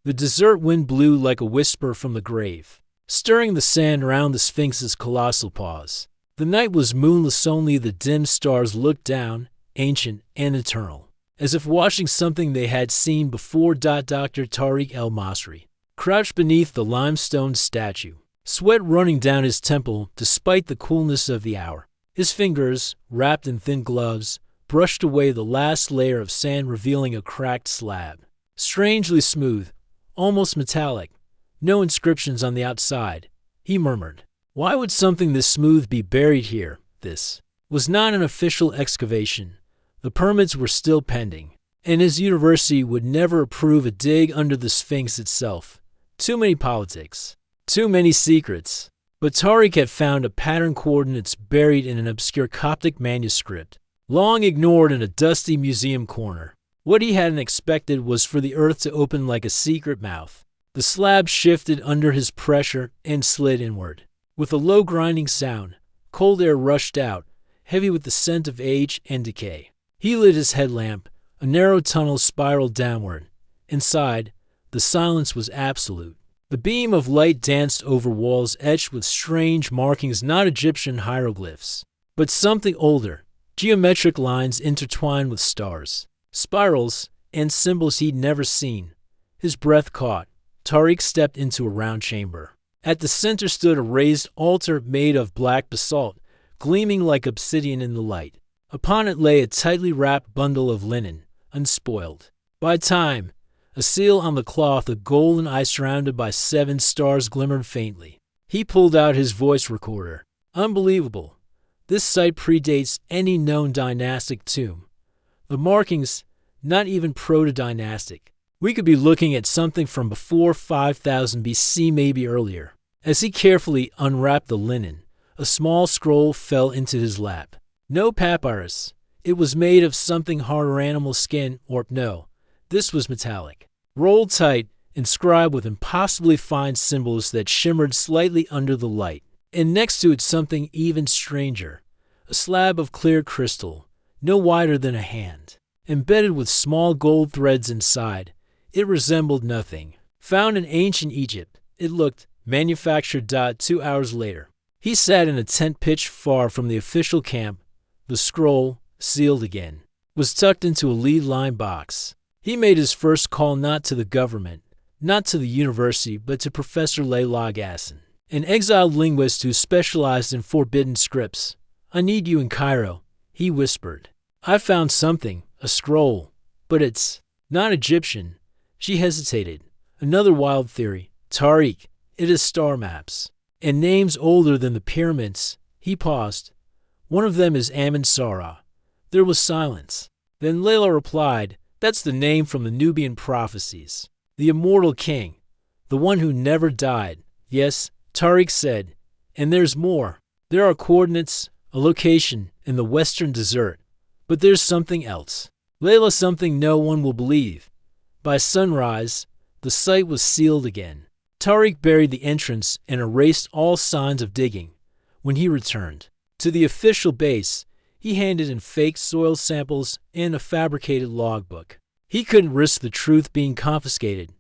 The desert wind blew like a whisper from the grave, stirring the sand around the Sphinx's colossal paws. The night was moonless, only the dim stars looked down, ancient and eternal, as if watching something they had seen before. Dr. Tariq El-Masri crouched beneath the limestone statue, sweat running down his temple despite the coolness of the hour. His fingers, wrapped in thin gloves, brushed away the last layer of sand, revealing a cracked slab. Strangely smooth, almost metallic, no inscriptions on the outside. He murmured, "Why would something this smooth be buried here?" This was not an official excavation. The permits were still pending, and his university would never approve a dig under the Sphinx itself. Too many politics. Too many secrets. But Tariq had found a pattern coordinates buried in an obscure Coptic manuscript, long ignored in a dusty museum corner. What he hadn't expected was for the earth to open like a secret mouth. The slab shifted under his pressure and slid inward. With a low grinding sound, cold air rushed out, heavy with the scent of age and decay. He lit his headlamp. A narrow tunnel spiraled downward. Inside, the silence was absolute. The beam of light danced over walls etched with strange markings, not Egyptian hieroglyphs, but something older, geometric lines intertwined with stars, spirals, and symbols he'd never seen. His breath caught. Tariq stepped into a round chamber. At the center stood a raised altar made of black basalt, gleaming like obsidian in the light. Upon it lay a tightly wrapped bundle of linen, unspoiled by time. A seal on the cloth, a golden eye surrounded by 7 stars glimmered faintly. He pulled out his voice recorder. Unbelievable. This site predates any known dynastic tomb. The markings, not even proto-dynastic. We could be looking at something from before 5000 BC, maybe earlier. As he carefully unwrapped the linen, a small scroll fell into his lap. No papyrus. It was made of something harder, animal skin, or no. This was metallic, rolled tight, inscribed with impossibly fine symbols that shimmered slightly under the light. And next to it something even stranger, a slab of clear crystal, no wider than a hand, embedded with small gold threads inside. It resembled nothing. Found in ancient Egypt, it looked manufactured. 2 hours later, he sat in a tent pitched far from the official camp. The scroll, sealed again, was tucked into a lead-lined box. He made his first call not to the government, not to the university, but to Professor Layla Gasson, an exiled linguist who specialized in forbidden scripts. "I need you in Cairo," he whispered. "I found something, a scroll, but it's not Egyptian." She hesitated. "Another wild theory. Tariq, it is star maps, and names older than the pyramids." He paused. "One of them is Amen-Sara." There was silence. Then Layla replied, "That's the name from the Nubian prophecies. The immortal king, the one who never died." "Yes," Tariq said, "and there's more. There are coordinates, a location in the western desert. But there's something else." "Layla, something no one will believe." By sunrise, the site was sealed again. Tariq buried the entrance and erased all signs of digging. When he returned to the official base, he handed in fake soil samples and a fabricated logbook. He couldn't risk the truth being confiscated.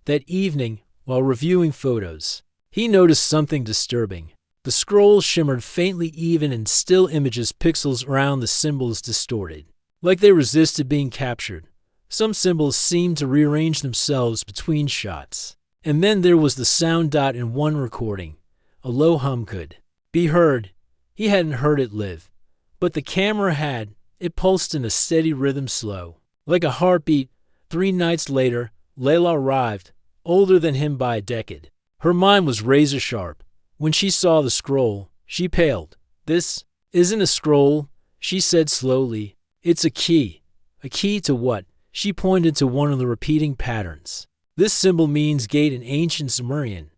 That evening, while reviewing photos, he noticed something disturbing. The scroll shimmered faintly, even in still images, pixels around the symbols distorted, like they resisted being captured. Some symbols seemed to rearrange themselves between shots. And then there was the sound. In one recording, a low hum could be heard. He hadn't heard it live, but the camera had. It pulsed in a steady rhythm, slow, like a heartbeat. 3 nights later, Layla arrived, older than him by a decade. Her mind was razor sharp. When she saw the scroll, she paled. "This isn't a scroll," she said slowly. "It's a key." "A key to what?" She pointed to one of the repeating patterns. "This symbol means gate in ancient Sumerian,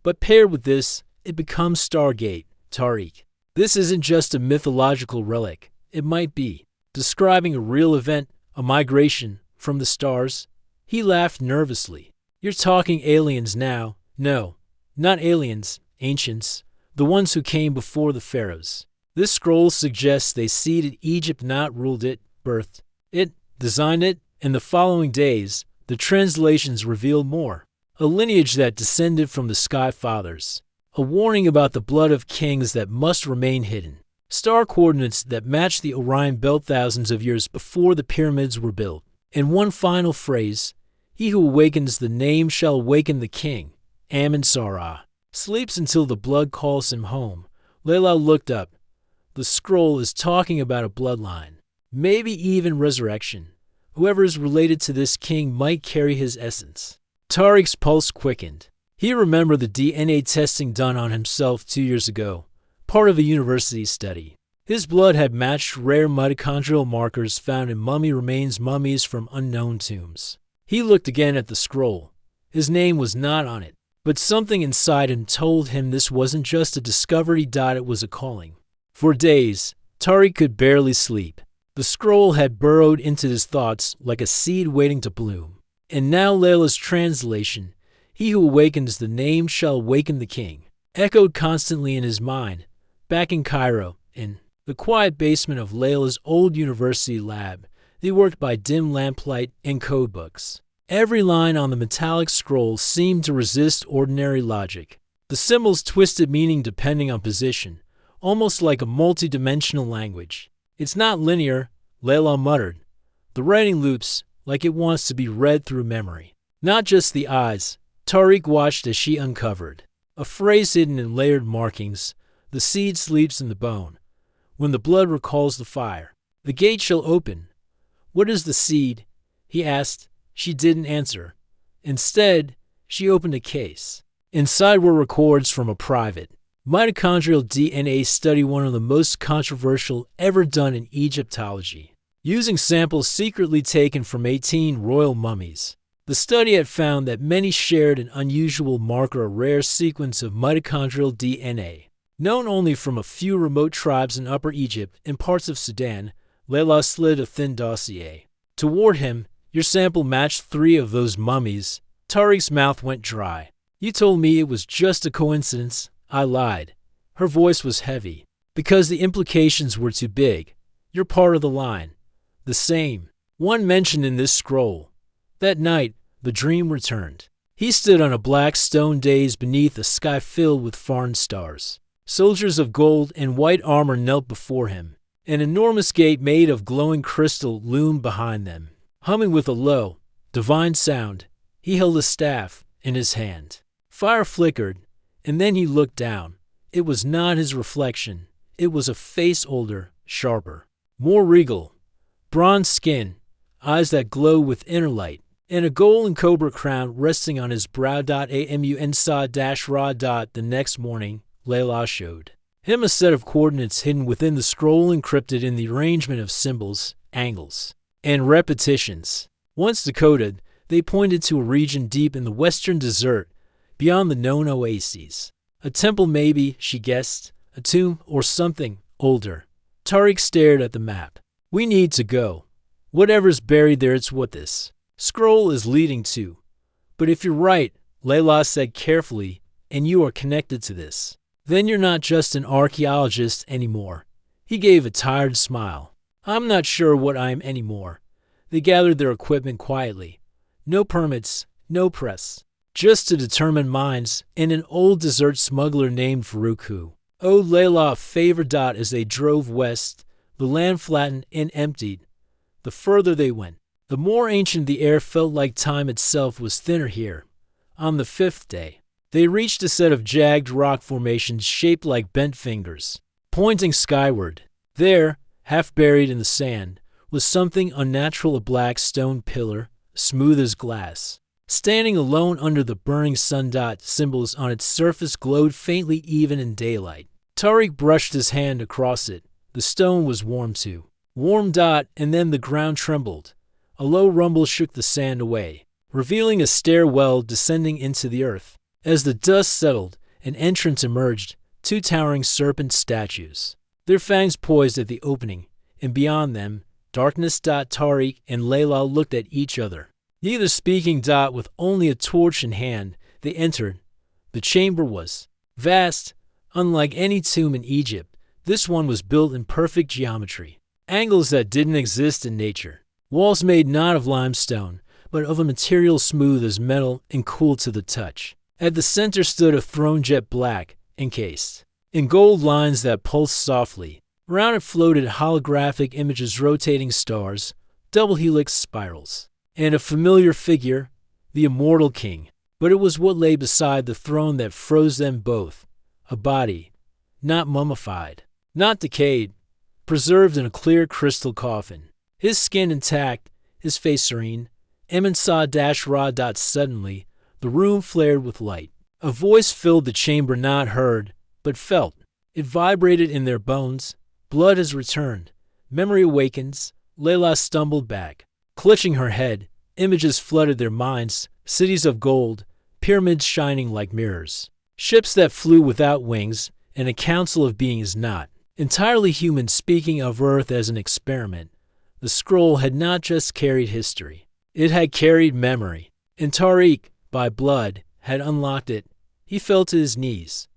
but paired with this, it becomes Stargate." "Tariq, this isn't just a mythological relic. It might be describing a real event, a migration from the stars." He laughed nervously. "You're talking aliens now." "No, not aliens, ancients, the ones who came before the pharaohs. This scroll suggests they seeded Egypt, not ruled it, birthed it, designed it." In the following days, the translations revealed more. a lineage that descended from the Sky Fathers, a warning about the blood of kings that must remain hidden, star coordinates that match the Orion Belt thousands of years before the pyramids were built. And one final phrase, he who awakens the name shall awaken the king, Amun-Sarah. Sleeps until the blood calls him home. Layla looked up. The scroll is talking about a bloodline, maybe even resurrection. Whoever is related to this king might carry his essence. Tariq's pulse quickened. He remembered the DNA testing done on himself 2 years ago, part of a university study. His blood had matched rare mitochondrial markers found in mummy remains, mummies from unknown tombs. He looked again at the scroll. His name was not on it, but something inside him told him this wasn't just a discovery. It was a calling. For days, Tariq could barely sleep. The scroll had burrowed into his thoughts like a seed waiting to bloom. And now Layla's translation, he who awakens the name shall awaken the king, echoed constantly in his mind. Back in Cairo, in the quiet basement of Layla's old university lab, they worked by dim lamplight and codebooks. Every line on the metallic scroll seemed to resist ordinary logic. The symbols twisted meaning depending on position, almost like a multi-dimensional language. It's not linear, Layla muttered. The writing loops, like it wants to be read through memory. Not just the eyes. Tariq watched as she uncovered a phrase hidden in layered markings. The seed sleeps in the bone. When the blood recalls the fire, the gate shall open. What is the seed? He asked. She didn't answer. Instead, she opened a case. Inside were records from a private mitochondrial DNA study, one of the most controversial ever done in Egyptology, using samples secretly taken from 18 royal mummies. The study had found that many shared an unusual marker, a rare sequence of mitochondrial DNA, known only from a few remote tribes in Upper Egypt and parts of Sudan. Layla slid a thin dossier toward him. Your sample matched 3 of those mummies. Tariq's mouth went dry. You told me it was just a coincidence. I lied. Her voice was heavy. Because the implications were too big. You're part of the line. The same one mentioned in this scroll. That night, the dream returned. He stood on a black stone dais beneath a sky filled with foreign stars. Soldiers of gold and white armor knelt before him. An enormous gate made of glowing crystal loomed behind them. Humming with a low, divine sound, he held a staff in his hand. Fire flickered, and then he looked down. It was not his reflection. It was a face older, sharper, more regal. Bronze skin, eyes that glowed with inner light, and a golden cobra crown resting on his brow. Amun-Sa-Ra. The next morning, Layla showed him a set of coordinates hidden within the scroll, encrypted in the arrangement of symbols, angles, and repetitions. Once decoded, they pointed to a region deep in the western desert, beyond the known oases. A temple maybe, she guessed, a tomb or something older. Tariq stared at the map. We need to go. Whatever's buried there, it's what this scroll is leading to. But if you're right, Layla said carefully, and you are connected to this, then you're not just an archaeologist anymore. He gave a tired smile. I'm not sure what I am anymore. They gathered their equipment quietly. No permits, no press. Just to determine minds and an old desert smuggler named Farouk who owed Layla a favor. As they drove west, the land flattened and emptied. The further they went, the more ancient the air felt, like time itself was thinner here. On the 5th day, they reached a set of jagged rock formations shaped like bent fingers, pointing skyward. There, half buried in the sand, was something unnatural, a black stone pillar, smooth as glass. Standing alone under the burning sun. Symbols on its surface glowed faintly even in daylight. Tariq brushed his hand across it. The stone was warm too. Warm. And then the ground trembled. A low rumble shook the sand away, revealing a stairwell descending into the earth. As the dust settled, an entrance emerged, 2 towering serpent statues, their fangs poised at the opening, and beyond them, darkness. Tariq and Layla looked at each other, neither speaking. With only a torch in hand, they entered. The chamber was vast. Unlike any tomb in Egypt, this one was built in perfect geometry, angles that didn't exist in nature, walls made not of limestone, but of a material smooth as metal and cool to the touch. At the center stood a throne jet black, encased in gold lines that pulsed softly. Around it floated holographic images, rotating stars, double helix spirals, and a familiar figure, the immortal king. But it was what lay beside the throne that froze them both. A body, not mummified, not decayed, preserved in a clear crystal coffin. His skin intact, his face serene. Emin saw Ra. Suddenly, the room flared with light. A voice filled the chamber, not heard, but felt. It vibrated in their bones. Blood has returned. Memory awakens. Layla stumbled back. Clutching her head, images flooded their minds. Cities of gold, pyramids shining like mirrors, ships that flew without wings, and a council of beings not entirely human speaking of Earth as an experiment. The scroll had not just carried history. It had carried memory. And Tariq, by blood, had unlocked it. He fell to his knees.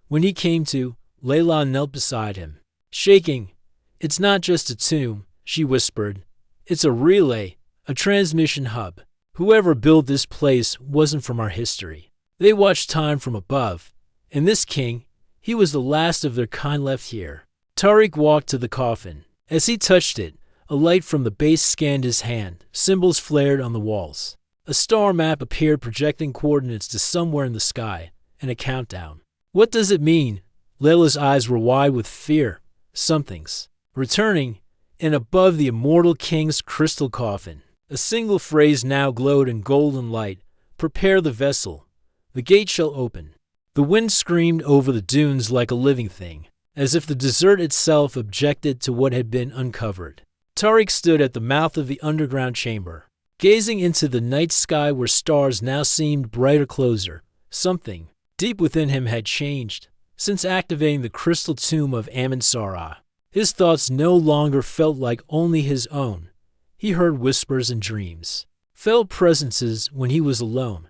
When he came to, Layla knelt beside him, shaking. "It's not just a tomb," she whispered. "It's a relay, a transmission hub. Whoever built this place wasn't from our history. They watched time from above. And this king, he was the last of their kind left here." Tariq walked to the coffin. As he touched it, a light from the base scanned his hand. Symbols flared on the walls. A star map appeared, projecting coordinates to somewhere in the sky, and a countdown. "What does it mean?" Layla's eyes were wide with fear. "Something's returning," and above the immortal king's crystal coffin, a single phrase now glowed in golden light. "Prepare the vessel. The gate shall open." The wind screamed over the dunes like a living thing, as if the desert itself objected to what had been uncovered. Tariq stood at the mouth of the underground chamber, gazing into the night sky where stars now seemed brighter, closer. Something deep within him had changed since activating the crystal tomb of Amin-Sara. His thoughts no longer felt like only his own. He heard whispers and dreams, felt presences when he was alone.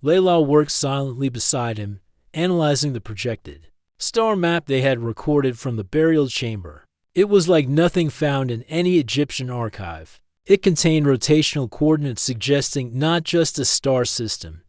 Layla worked silently beside him, analyzing the projected star map they had recorded from the burial chamber. It was like nothing found in any Egyptian archive. It contained rotational coordinates suggesting not just a star system,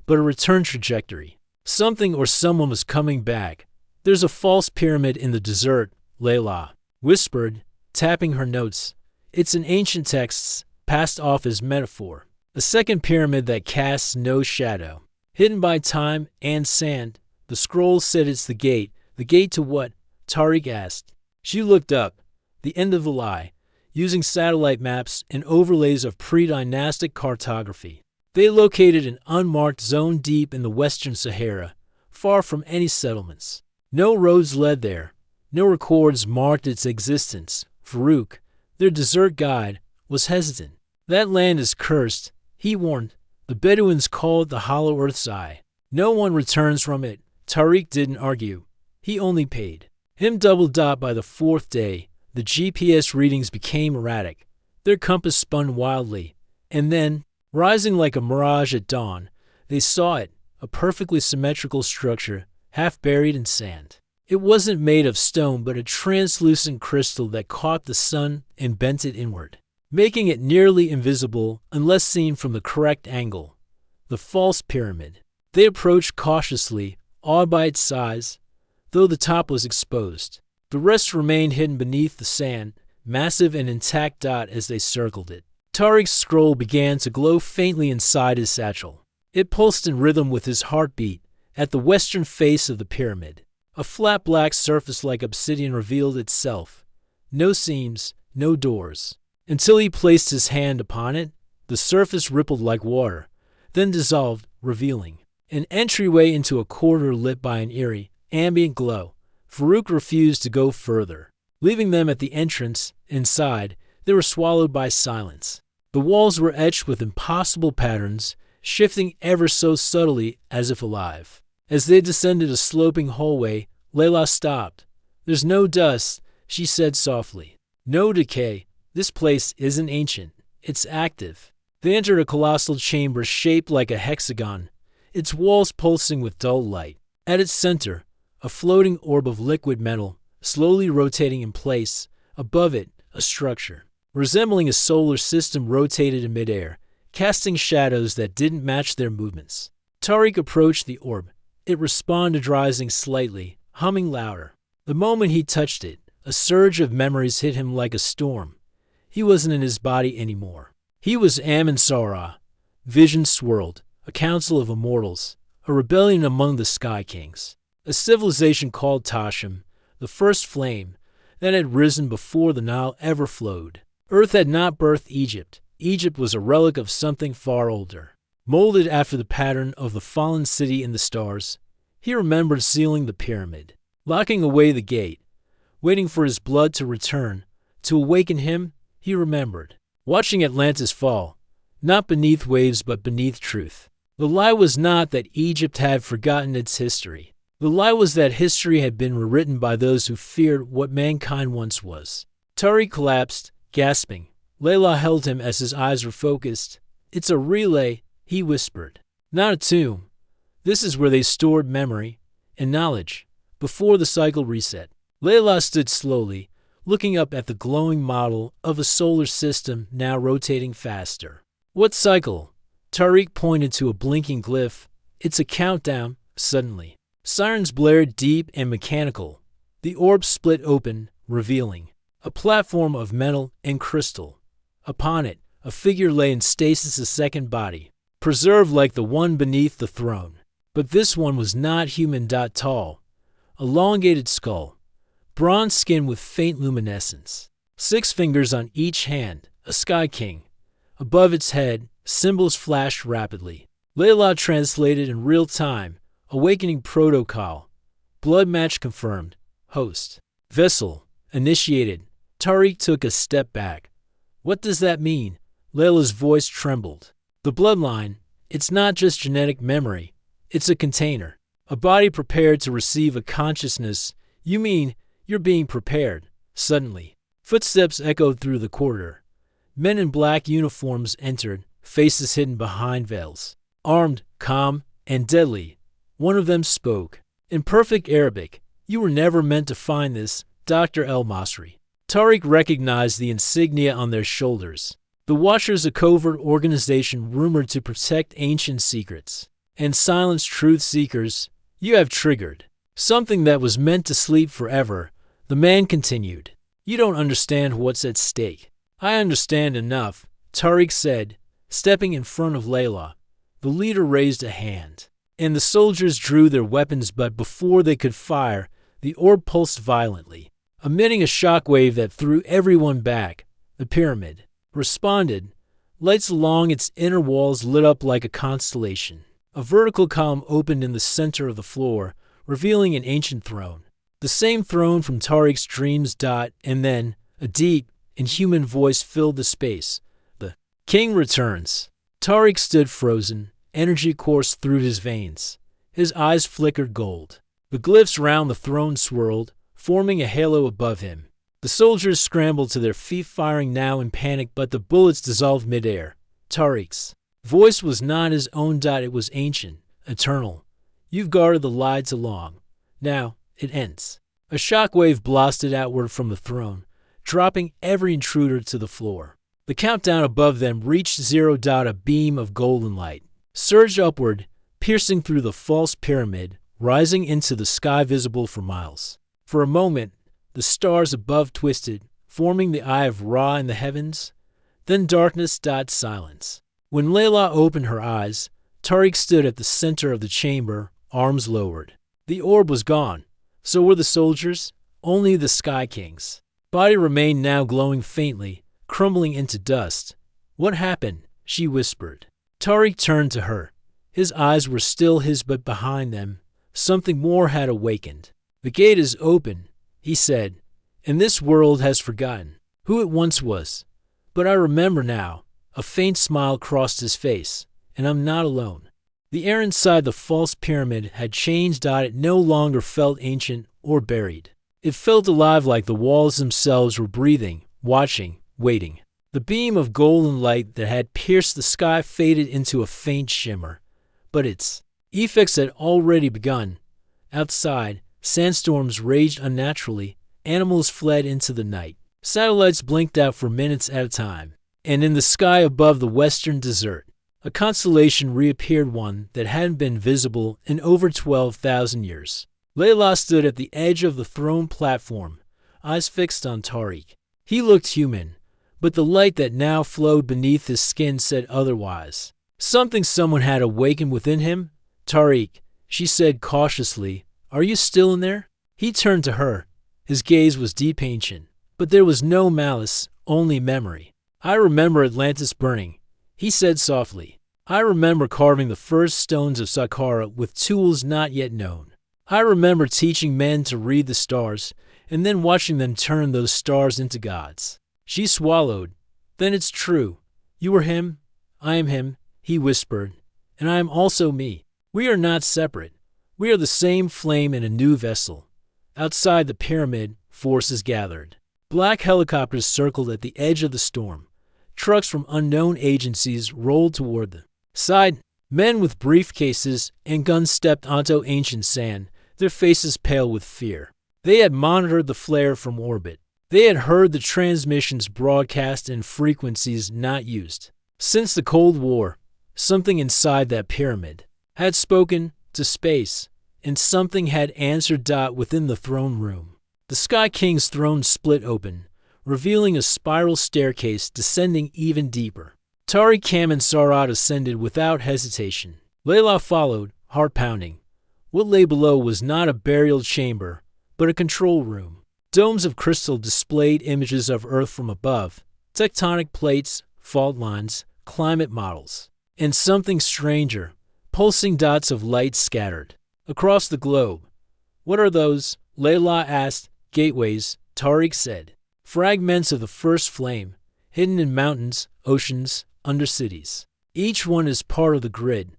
but a return trajectory. Something or someone was coming back. "There's a false pyramid in the desert," Layla whispered, tapping her notes. "It's in ancient texts, passed off as metaphor. A second pyramid that casts no shadow, hidden by time and sand." The scroll said it's the gate. "The gate to what?" Tariq asked. She looked up. The end of the lie. Using satellite maps and overlays of pre-dynastic cartography, they located an unmarked zone deep in the Western Sahara, far from any settlements. No roads led there. No records marked its existence. Farouk, their desert guide, was hesitant. "That land is cursed," he warned. "The Bedouins call it the Hollow Earth's Eye. No one returns from it." Tariq didn't argue. He only paid. Him double-dot by the fourth day, the GPS readings became erratic. Their compass spun wildly. And then, rising like a mirage at dawn, they saw it, a perfectly symmetrical structure, half buried in sand. It wasn't made of stone, but a translucent crystal that caught the sun and bent it inward, making it nearly invisible unless seen from the correct angle. The false pyramid. They approached cautiously, awed by its size, though the top was exposed. The rest remained hidden beneath the sand, massive and intact as they circled it. Tariq's scroll began to glow faintly inside his satchel. It pulsed in rhythm with his heartbeat. At the western face of the pyramid, a flat black surface like obsidian revealed itself. No seams, no doors. Until he placed his hand upon it, the surface rippled like water, then dissolved, revealing an entryway into a corridor lit by an eerie, ambient glow. Farouk refused to go further, leaving them at the entrance. Inside, they were swallowed by silence. The walls were etched with impossible patterns, shifting ever so subtly as if alive. As they descended a sloping hallway, Layla stopped. "There's no dust," she said softly. "No decay. This place isn't ancient. It's active." They entered a colossal chamber shaped like a hexagon, its walls pulsing with dull light. At its center, a floating orb of liquid metal, slowly rotating in place. Above it, a structure resembling a solar system rotated in midair, casting shadows that didn't match their movements. Tariq approached the orb. It responded, rising slightly, humming louder. The moment he touched it, a surge of memories hit him like a storm. He wasn't in his body anymore. He was Amun-Ra. Vision swirled, a council of immortals, a rebellion among the Sky Kings, a civilization called Tashum, the first flame that had risen before the Nile ever flowed. Earth had not birthed Egypt. Egypt was a relic of something far older. Molded after the pattern of the fallen city in the stars, he remembered sealing the pyramid, locking away the gate, waiting for his blood to return. To awaken him, he remembered, watching Atlantis fall, not beneath waves but beneath truth. The lie was not that Egypt had forgotten its history. The lie was that history had been rewritten by those who feared what mankind once was. Tariq collapsed, gasping. Layla held him as his eyes were focused. "It's a relay," he whispered. "Not a tomb. This is where they stored memory and knowledge before the cycle reset." Layla stood slowly, looking up at the glowing model of a solar system now rotating faster. "What cycle?" Tariq pointed to a blinking glyph. "It's a countdown." Suddenly, sirens blared, deep and mechanical. The orb split open, revealing a platform of metal and crystal. Upon it, a figure lay in stasis, a second body, preserved like the one beneath the throne. But this one was not human. Tall, elongated skull, bronze skin with faint luminescence, 6 fingers on each hand, a Sky King. Above its head, symbols flashed rapidly. Layla translated in real time. Awakening protocol. Blood match confirmed. Host. Vessel. Initiated. Tariq took a step back. "What does that mean?" Layla's voice trembled. "The bloodline. It's not just genetic memory. It's a container. A body prepared to receive a consciousness." "You mean you're being prepared?" Suddenly, footsteps echoed through the corridor. Men in black uniforms entered, faces hidden behind veils. Armed, calm, and deadly. One of them spoke. In perfect Arabic. "You were never meant to find this, Dr. El-Masri." Tariq recognized the insignia on their shoulders. The Watchers, a covert organization rumored to protect ancient secrets and silence truth seekers. "You have triggered something that was meant to sleep forever," the man continued. "You don't understand what's at stake." "I understand enough," Tariq said, stepping in front of Layla. The leader raised a hand, and the soldiers drew their weapons, but before they could fire, the orb pulsed violently, emitting a shockwave that threw everyone back. The pyramid responded. Lights along its inner walls lit up like a constellation. A vertical column opened in the center of the floor, revealing an ancient throne. The same throne from Tariq's dreams. And then, a deep, inhuman voice filled the space. "The king returns." Tariq stood frozen. Energy coursed through his veins. His eyes flickered gold. The glyphs round the throne swirled, forming a halo above him. The soldiers scrambled to their feet, firing now in panic, but the bullets dissolved midair. Tariq's voice was not his own. It was ancient, eternal. "You've guarded the lie too long. Now it ends." A shockwave blasted outward from the throne, dropping every intruder to the floor. The countdown above them reached 0. A beam of golden light surged upward, piercing through the false pyramid, rising into the sky visible for miles. For a moment, the stars above twisted, forming the Eye of Ra in the heavens. Then darkness. Silence. When Layla opened her eyes, Tariq stood at the center of the chamber, arms lowered. The orb was gone. So were the soldiers, only the Sky Kings. Body remained now glowing faintly, crumbling into dust. "What happened?" she whispered. Tariq turned to her. His eyes were still his, but behind them, something more had awakened. "The gate is open," he said, "and this world has forgotten who it once was. But I remember now." A faint smile crossed his face. "And I'm not alone." The air inside the false pyramid had changed. It no longer felt ancient or buried. It felt alive, like the walls themselves were breathing, watching, waiting. The beam of golden light that had pierced the sky faded into a faint shimmer. But its effects had already begun. Outside, sandstorms raged unnaturally. Animals fled into the night. Satellites blinked out for minutes at a time. And in the sky above the western desert, a constellation reappeared, one that hadn't been visible in over 12,000 years. Layla stood at the edge of the throne platform, eyes fixed on Tariq. He looked human, but the light that now flowed beneath his skin said otherwise. Someone had awakened within him. Tariq, she said cautiously, are you still in there? He turned to her. His gaze was deep, ancient, but there was no malice, only memory. I remember Atlantis burning, he said softly. I remember carving the first stones of Saqqara with tools not yet known. I remember teaching men to read the stars and then watching them turn those stars into gods. She swallowed. Then it's true. You are him. I am him, he whispered. And I am also me. We are not separate. We are the same flame in a new vessel. Outside the pyramid, forces gathered. Black helicopters circled at the edge of the storm. Trucks from unknown agencies rolled toward them. Side, men with briefcases and guns stepped onto ancient sand, their faces pale with fear. They had monitored the flare from orbit. They had heard the transmissions broadcast in frequencies not used. Since the Cold War, something inside that pyramid had spoken to space, and something had answered. Within the throne room, the Sky King's throne split open, revealing a spiral staircase descending even deeper. Tariq Kam Sarat ascended without hesitation. Layla followed, heart pounding. What lay below was not a burial chamber, but a control room. Domes of crystal displayed images of Earth from above, tectonic plates, fault lines, climate models, and something stranger, pulsing dots of light scattered across the globe. What are those? Layla asked. Gateways, Tariq said. Fragments of the first flame, hidden in mountains, oceans, under cities. Each one is part of the grid.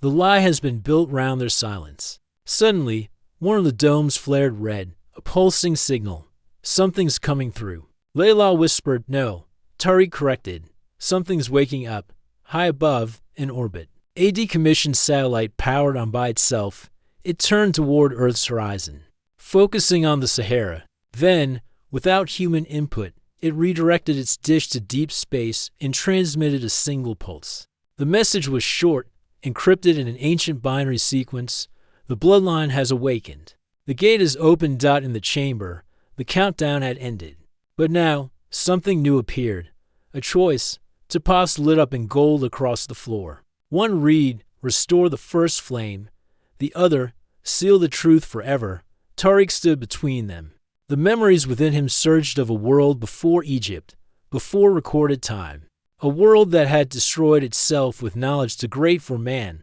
The lie has been built round their silence. Suddenly, one of the domes flared red, a pulsing signal. Something's coming through. Layla whispered, no. Tariq corrected. Something's waking up, high above, in orbit. A decommissioned satellite powered on by itself, it turned toward Earth's horizon, focusing on the Sahara. Then, without human input, it redirected its dish to deep space and transmitted a single pulse. The message was short, encrypted in an ancient binary sequence. The bloodline has awakened. The gate is open. In the chamber, the countdown had ended. But now, something new appeared. A choice. Topaz lit up in gold across the floor. One read, restore the first flame. The other, seal the truth forever. Tariq stood between them. The memories within him surged of a world before Egypt, before recorded time. A world that had destroyed itself with knowledge too great for man.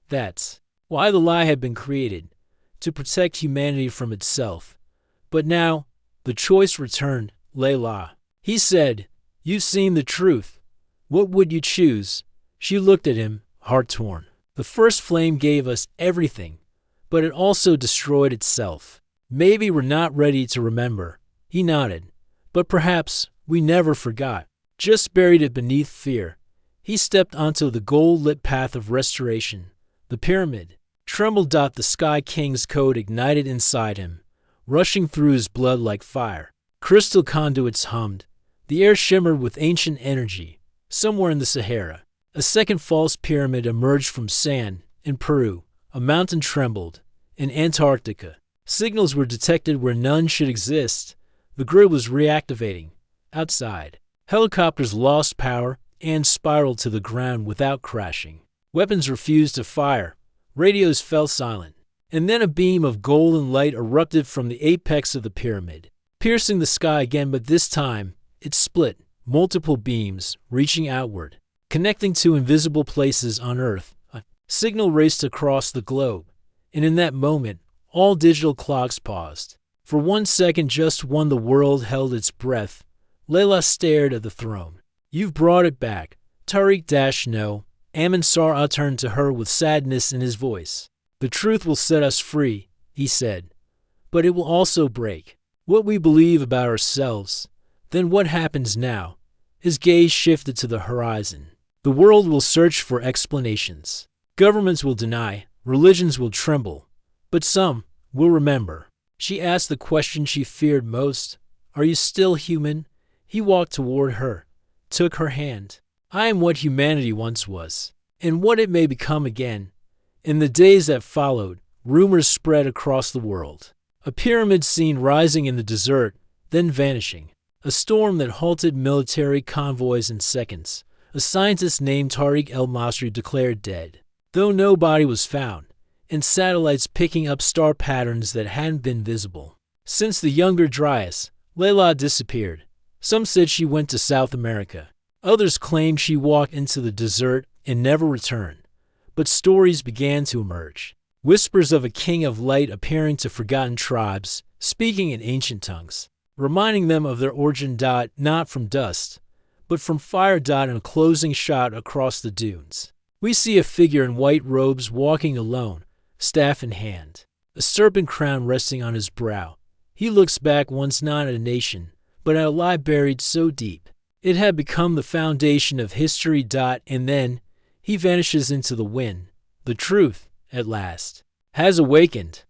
That's why the lie had been created, to protect humanity from itself. But now, the choice returned. Layla. He said, you've seen the truth. What would you choose? She looked at him, heart torn. The first flame gave us everything, but it also destroyed itself. Maybe we're not ready to remember. He nodded. But perhaps we never forgot. Just buried it beneath fear. He stepped onto the gold-lit path of restoration. The pyramid trembled. The Sky King's code ignited inside him, rushing through his blood like fire. Crystal conduits hummed. The air shimmered with ancient energy. Somewhere in the Sahara, a second false pyramid emerged from sand. In Peru, a mountain trembled. In Antarctica, signals were detected where none should exist. The grid was reactivating. Outside, helicopters lost power and spiraled to the ground without crashing. Weapons refused to fire. Radios fell silent. And then a beam of golden light erupted from the apex of the pyramid, piercing the sky again, but this time it split. Multiple beams reaching outward, connecting to invisible places on Earth. A signal raced across the globe, and in that moment, all digital clocks paused. For 1 second, just one, the world held its breath. Layla stared at the throne. You've brought it back. Tariq. No. Amin Sara turned to her with sadness in his voice. The truth will set us free, he said, but it will also break what we believe about ourselves. Then what happens now? His gaze shifted to the horizon. The world will search for explanations. Governments will deny, religions will tremble, but some will remember. She asked the question she feared most. Are you still human? He walked toward her. took her hand. I am what humanity once was, and what it may become again. In the days that followed, rumors spread across the world. A pyramid seen rising in the desert, then vanishing. A storm that halted military convoys in seconds. A scientist named Tariq El-Masri declared dead, though no body was found, and satellites picking up star patterns that hadn't been visible since the Younger Dryas. Layla disappeared. Some said she went to South America. Others claimed she walked into the desert and never returned. But stories began to emerge. Whispers of a king of light appearing to forgotten tribes, speaking in ancient tongues, reminding them of their origin. Not from dust, but from fire. In a closing shot across the dunes, we see a figure in white robes walking alone, staff in hand, a serpent crown resting on his brow. He looks back once not at a nation, but at a lie buried so deep it had become the foundation of history. And then he vanishes into the wind. The truth, at last, has awakened.